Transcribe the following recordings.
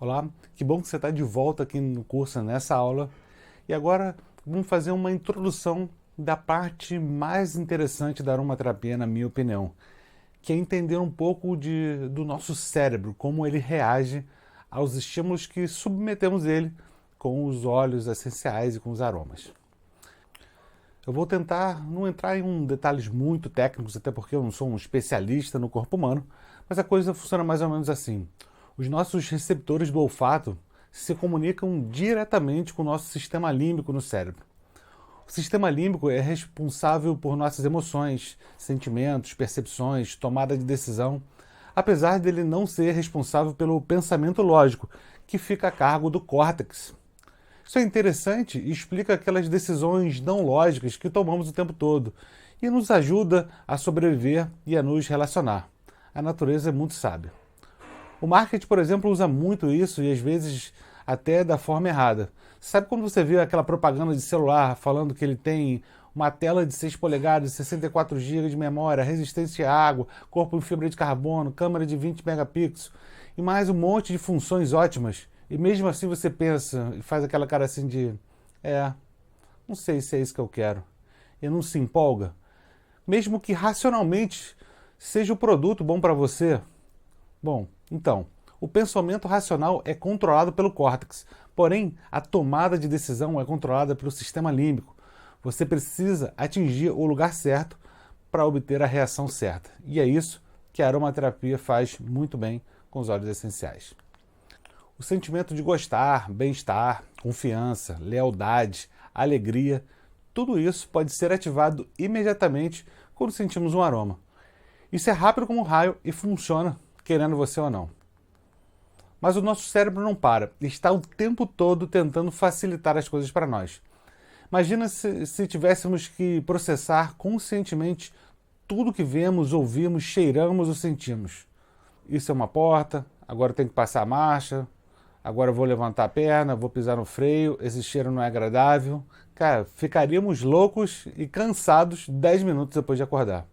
Olá, que bom que você está de volta aqui no curso nessa aula. E agora vamos fazer uma introdução da parte mais interessante da aromaterapia, na minha opinião, que é entender um pouco do nosso cérebro, como ele reage aos estímulos que submetemos ele com os óleos essenciais e com os aromas. Eu vou tentar não entrar em detalhes muito técnicos, até porque eu não sou um especialista no corpo humano, mas a coisa funciona mais ou menos assim. Os nossos receptores do olfato se comunicam diretamente com o nosso sistema límbico no cérebro. O sistema límbico é responsável por nossas emoções, sentimentos, percepções, tomada de decisão, apesar dele não ser responsável pelo pensamento lógico, que fica a cargo do córtex. Isso é interessante e explica aquelas decisões não lógicas que tomamos o tempo todo e nos ajuda a sobreviver e a nos relacionar. A natureza é muito sábia. O marketing, por exemplo, usa muito isso e às vezes até da forma errada. Sabe quando você vê aquela propaganda de celular falando que ele tem uma tela de 6 polegadas, 64 GB de memória, resistência à água, corpo em fibra de carbono, câmera de 20 megapixels e mais um monte de funções ótimas? E mesmo assim você pensa e faz aquela cara assim de não sei se é isso que eu quero. E não se empolga. Mesmo que racionalmente seja o produto bom para você. Bom, então, o pensamento racional é controlado pelo córtex, porém a tomada de decisão é controlada pelo sistema límbico. Você precisa atingir o lugar certo para obter a reação certa. E é isso que a aromaterapia faz muito bem com os óleos essenciais. O sentimento de gostar, bem-estar, confiança, lealdade, alegria, tudo isso pode ser ativado imediatamente quando sentimos um aroma. Isso é rápido como um raio e funciona, querendo você ou não. Mas o nosso cérebro não para, está o tempo todo tentando facilitar as coisas para nós. Imagina se tivéssemos que processar conscientemente tudo que vemos, ouvimos, cheiramos ou sentimos. Isso é uma porta, agora tem que passar a marcha, agora eu vou levantar a perna, vou pisar no freio, esse cheiro não é agradável. Cara, ficaríamos loucos e cansados 10 minutos depois de acordar.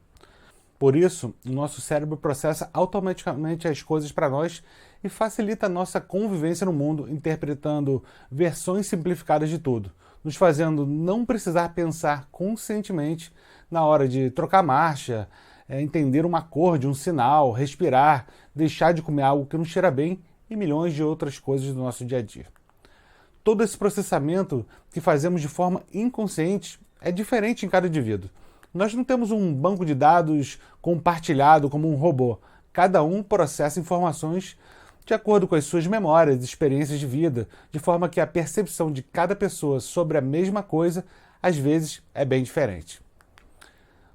Por isso, o nosso cérebro processa automaticamente as coisas para nós e facilita a nossa convivência no mundo, interpretando versões simplificadas de tudo, nos fazendo não precisar pensar conscientemente na hora de trocar marcha, entender uma cor de um sinal, respirar, deixar de comer algo que não cheira bem e milhões de outras coisas do nosso dia a dia. Todo esse processamento que fazemos de forma inconsciente é diferente em cada indivíduo. Nós não temos um banco de dados compartilhado como um robô. Cada um processa informações de acordo com as suas memórias e experiências de vida, de forma que a percepção de cada pessoa sobre a mesma coisa, às vezes, é bem diferente.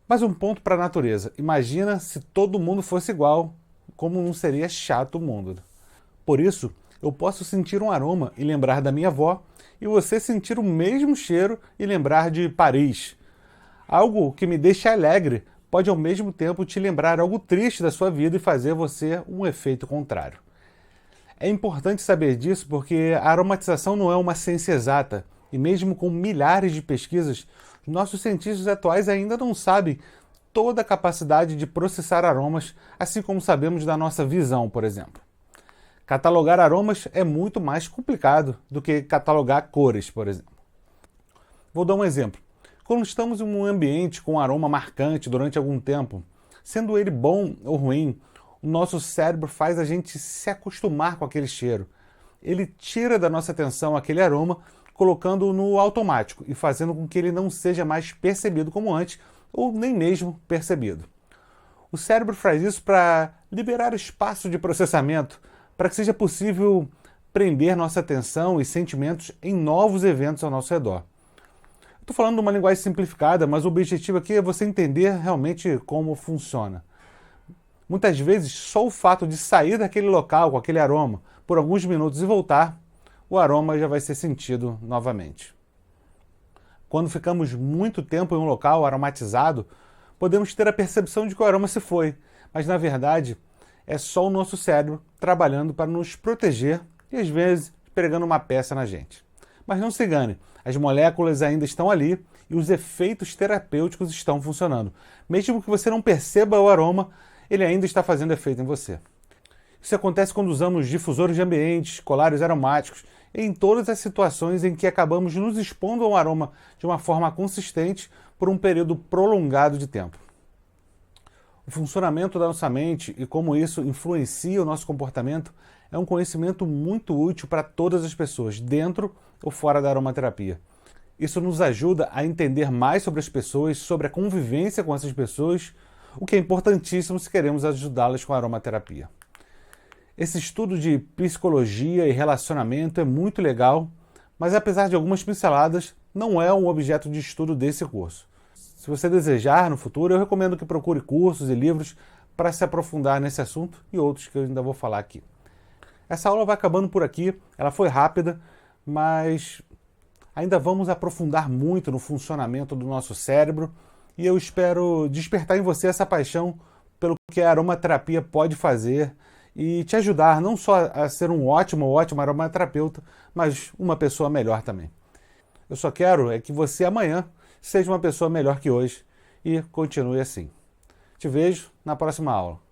Mas um ponto para a natureza. Imagina se todo mundo fosse igual, como não seria chato o mundo. Por isso, eu posso sentir um aroma e lembrar da minha avó, e você sentir o mesmo cheiro e lembrar de Paris. Algo que me deixa alegre pode ao mesmo tempo te lembrar algo triste da sua vida e fazer você um efeito contrário. É importante saber disso porque a aromatização não é uma ciência exata e mesmo com milhares de pesquisas, os nossos cientistas atuais ainda não sabem toda a capacidade de processar aromas, assim como sabemos da nossa visão, por exemplo. Catalogar aromas é muito mais complicado do que catalogar cores, por exemplo. Vou dar um exemplo. Quando estamos em um ambiente com um aroma marcante durante algum tempo, sendo ele bom ou ruim, o nosso cérebro faz a gente se acostumar com aquele cheiro. Ele tira da nossa atenção aquele aroma, colocando-o no automático e fazendo com que ele não seja mais percebido como antes, ou nem mesmo percebido. O cérebro faz isso para liberar espaço de processamento, para que seja possível prender nossa atenção e sentimentos em novos eventos ao nosso redor. Estou falando de uma linguagem simplificada, mas o objetivo aqui é você entender realmente como funciona. Muitas vezes, só o fato de sair daquele local com aquele aroma por alguns minutos e voltar, o aroma já vai ser sentido novamente. Quando ficamos muito tempo em um local aromatizado, podemos ter a percepção de que o aroma se foi, mas na verdade é só o nosso cérebro trabalhando para nos proteger e às vezes pregando uma peça na gente. Mas não se engane, as moléculas ainda estão ali e os efeitos terapêuticos estão funcionando. Mesmo que você não perceba o aroma, ele ainda está fazendo efeito em você. Isso acontece quando usamos difusores de ambientes, colares aromáticos, em todas as situações em que acabamos nos expondo ao aroma de uma forma consistente por um período prolongado de tempo. O funcionamento da nossa mente e como isso influencia o nosso comportamento é um conhecimento muito útil para todas as pessoas, dentro ou fora da aromaterapia. Isso nos ajuda a entender mais sobre as pessoas, sobre a convivência com essas pessoas, o que é importantíssimo se queremos ajudá-las com a aromaterapia. Esse estudo de psicologia e relacionamento é muito legal, mas apesar de algumas pinceladas, não é um objeto de estudo desse curso. Se você desejar no futuro, eu recomendo que procure cursos e livros para se aprofundar nesse assunto e outros que eu ainda vou falar aqui. Essa aula vai acabando por aqui, ela foi rápida, mas ainda vamos aprofundar muito no funcionamento do nosso cérebro e eu espero despertar em você essa paixão pelo que a aromaterapia pode fazer e te ajudar não só a ser um ótimo ou ótima aromaterapeuta, mas uma pessoa melhor também. Eu só quero é que você amanhã seja uma pessoa melhor que hoje e continue assim. Te vejo na próxima aula.